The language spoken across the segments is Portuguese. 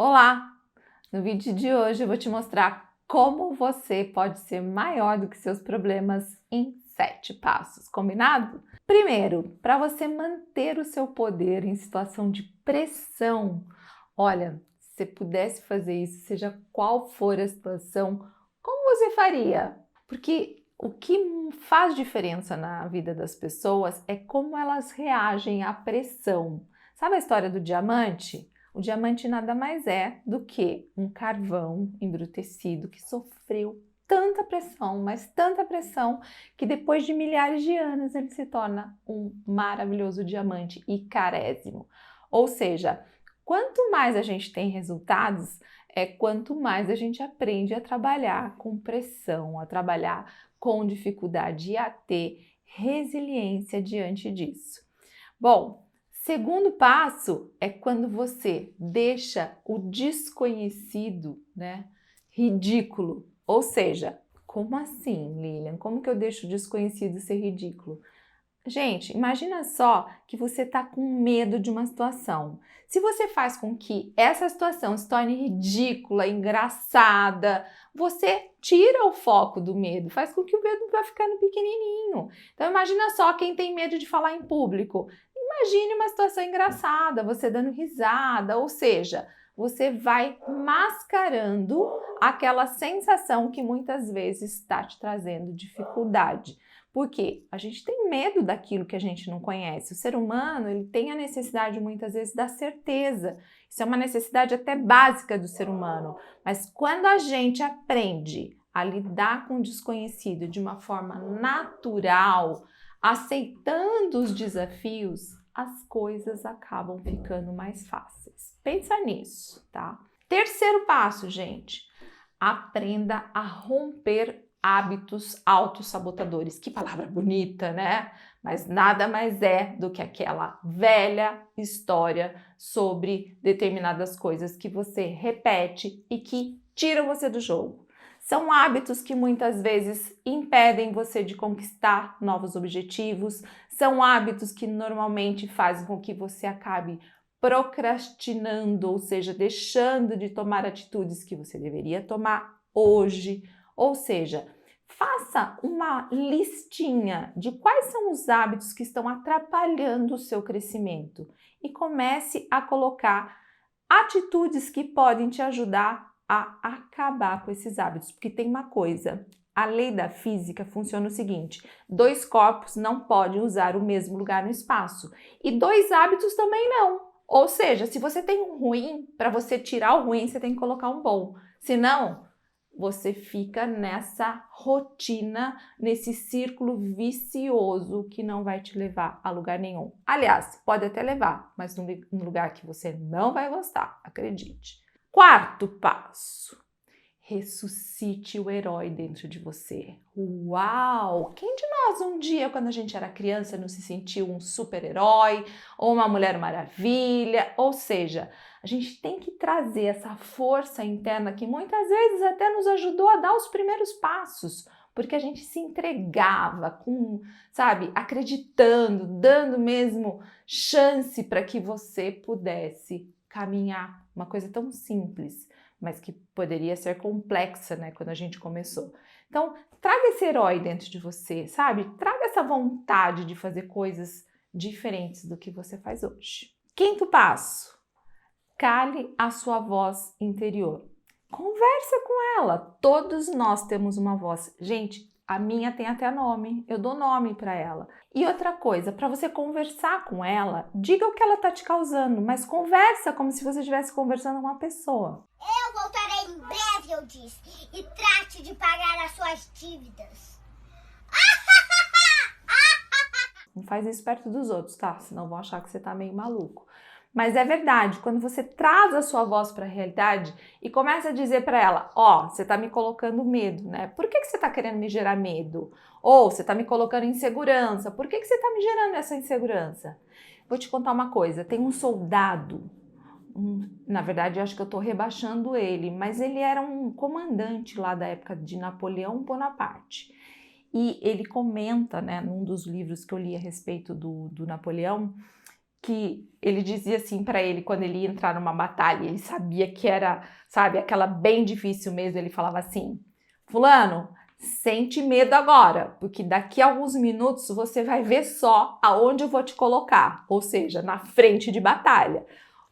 Olá! No vídeo de hoje eu vou te mostrar como você pode ser maior do que seus problemas em 7 passos, combinado? Primeiro, para você manter o seu poder em situação de pressão, olha, se você pudesse fazer isso, seja qual for a situação, como você faria? Porque o que faz diferença na vida das pessoas é como elas reagem à pressão. Sabe a história do diamante? O diamante nada mais é do que um carvão embrutecido que sofreu tanta pressão, mas tanta pressão, que depois de milhares de anos ele se torna um maravilhoso diamante e carésimo. Ou seja, quanto mais a gente tem resultados, quanto mais a gente aprende a trabalhar com pressão, a trabalhar com dificuldade e a ter resiliência diante disso. Bom, segundo passo é quando você deixa o desconhecido, ridículo. Ou seja, como assim, Lilian? Como que eu deixo o desconhecido ser ridículo? Gente, imagina só que você está com medo de uma situação. Se você faz com que essa situação se torne ridícula, engraçada, você tira o foco do medo, faz com que o medo vá ficando pequenininho. Então imagina só quem tem medo de falar em público. Imagine uma situação engraçada, você dando risada, ou seja, você vai mascarando aquela sensação que muitas vezes está te trazendo dificuldade. Porque a gente tem medo daquilo que a gente não conhece. O ser humano, ele tem a necessidade muitas vezes da certeza. Isso é uma necessidade até básica do ser humano. Mas quando a gente aprende a lidar com o desconhecido de uma forma natural, aceitando os desafios, as coisas acabam ficando mais fáceis. Pensa nisso, tá? Terceiro passo, gente. Aprenda a romper hábitos autossabotadores. Que palavra bonita, né? Mas nada mais é do que aquela velha história sobre determinadas coisas que você repete e que tiram você do jogo. São hábitos que muitas vezes impedem você de conquistar novos objetivos, são hábitos que normalmente fazem com que você acabe procrastinando, ou seja, deixando de tomar atitudes que você deveria tomar hoje. Ou seja, faça uma listinha de quais são os hábitos que estão atrapalhando o seu crescimento e comece a colocar atitudes que podem te ajudar a acabar com esses hábitos. Porque tem uma coisa, a lei da física funciona o seguinte: 2 corpos não podem usar o mesmo lugar no espaço e 2 hábitos também não. Ou seja, se você tem um ruim, para você tirar o ruim, você tem que colocar um bom. Senão, você fica nessa rotina, nesse círculo vicioso que não vai te levar a lugar nenhum. Aliás, pode até levar, mas num lugar que você não vai gostar, acredite. Quarto passo: ressuscite o herói dentro de você. Uau! Quem de nós um dia, quando a gente era criança, não se sentiu um super-herói ou uma Mulher Maravilha? Ou seja, a gente tem que trazer essa força interna que muitas vezes até nos ajudou a dar os primeiros passos, porque a gente se entregava com, sabe, acreditando, dando mesmo chance para que você pudesse caminhar. Uma coisa tão simples, mas que poderia ser complexa, né, quando a gente começou. Então, traga esse herói dentro de você, sabe? Traga essa vontade de fazer coisas diferentes do que você faz hoje. Quinto passo: cale a sua voz interior. Conversa com ela. Todos nós temos uma voz. Gente, a minha tem até nome. Eu dou nome para ela. E outra coisa, para você conversar com ela, diga o que ela está te causando, mas conversa como se você estivesse conversando com uma pessoa. Eu voltarei em breve, eu disse, e trate de pagar as suas dívidas. Não faz isso perto dos outros, tá? Senão vão achar que você tá meio maluco. Mas é verdade, quando você traz a sua voz para a realidade e começa a dizer para ela: ó, você tá me colocando medo, né? Por que você tá querendo me gerar medo? Ou você tá me colocando insegurança, por que você tá me gerando essa insegurança? Vou te contar uma coisa, tem um soldado, na verdade eu acho que eu tô rebaixando ele, mas ele era um comandante lá da época de Napoleão Bonaparte. E ele comenta, né, num dos livros que eu li a respeito do Napoleão, que ele dizia assim para ele quando ele ia entrar numa batalha, ele sabia que era, sabe, aquela bem difícil mesmo, ele falava assim: fulano, sente medo agora, porque daqui a alguns minutos você vai ver só aonde eu vou te colocar, ou seja, na frente de batalha.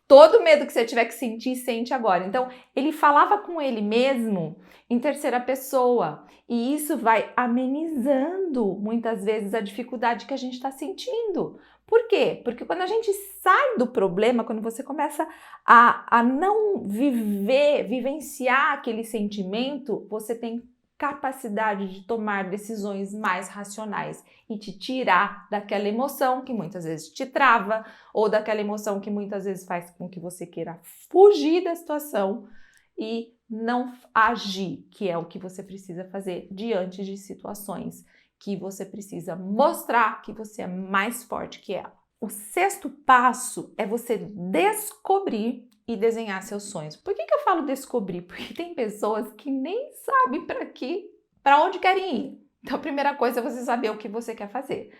Todo medo que você tiver que sentir, sente agora. Então, ele falava com ele mesmo em terceira pessoa. E isso vai amenizando, muitas vezes, a dificuldade que a gente está sentindo. Por quê? Porque quando a gente sai do problema, quando você começa a não vivenciar aquele sentimento, você tem capacidade de tomar decisões mais racionais e te tirar daquela emoção que muitas vezes te trava, ou daquela emoção que muitas vezes faz com que você queira fugir da situação e não agir, que é o que você precisa fazer diante de situações que você precisa mostrar que você é mais forte que ela. O sexto passo é você descobrir e desenhar seus sonhos. Por que eu falo descobrir? Porque tem pessoas que nem sabem para onde querem ir. Então, a primeira coisa é você saber o que você quer fazer.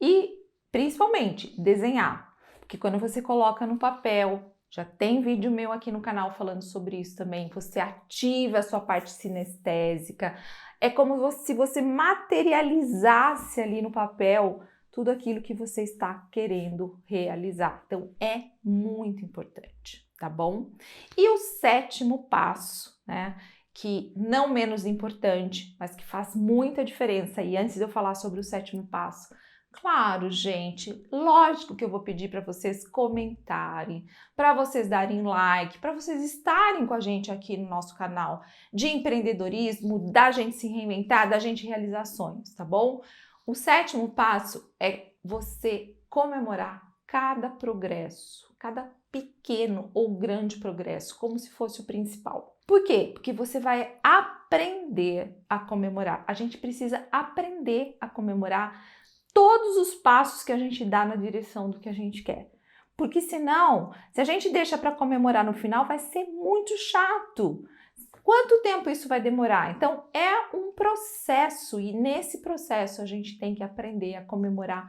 E, principalmente, desenhar. Porque quando você coloca no papel, já tem vídeo meu aqui no canal falando sobre isso também, você ativa a sua parte sinestésica. É como se você materializasse ali no papel tudo aquilo que você está querendo realizar. Então, é muito importante, tá bom? E o sétimo passo, né, que não menos importante, mas que faz muita diferença. E antes de eu falar sobre o sétimo passo, claro, gente, lógico que eu vou pedir para vocês comentarem, para vocês darem like, para vocês estarem com a gente aqui no nosso canal de empreendedorismo, da gente se reinventar, da gente realizar sonhos, tá bom? O sétimo passo é você comemorar cada progresso, cada pequeno ou grande progresso, como se fosse o principal. Por quê? Porque você vai aprender a comemorar. A gente precisa aprender a comemorar todos os passos que a gente dá na direção do que a gente quer. Porque senão, se a gente deixa para comemorar no final, vai ser muito chato. Quanto tempo isso vai demorar? Então, é um processo e nesse processo a gente tem que aprender a comemorar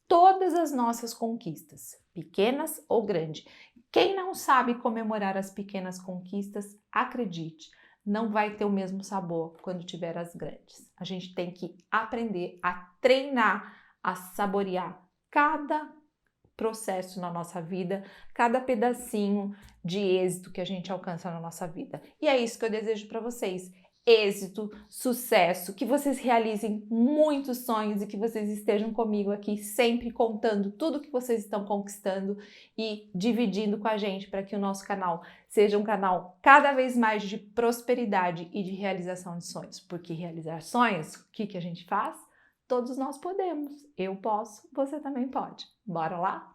todas as nossas conquistas, pequenas ou grandes. Quem não sabe comemorar as pequenas conquistas, acredite, não vai ter o mesmo sabor quando tiver as grandes. A gente tem que aprender a treinar, a saborear cada processo na nossa vida, cada pedacinho de êxito que a gente alcança na nossa vida. E é isso que eu desejo para vocês. Êxito, sucesso, que vocês realizem muitos sonhos e que vocês estejam comigo aqui sempre contando tudo que vocês estão conquistando e dividindo com a gente para que o nosso canal seja um canal cada vez mais de prosperidade e de realização de sonhos. Porque realizar sonhos, o que a gente faz? Todos nós podemos. Eu posso, você também pode. Bora lá?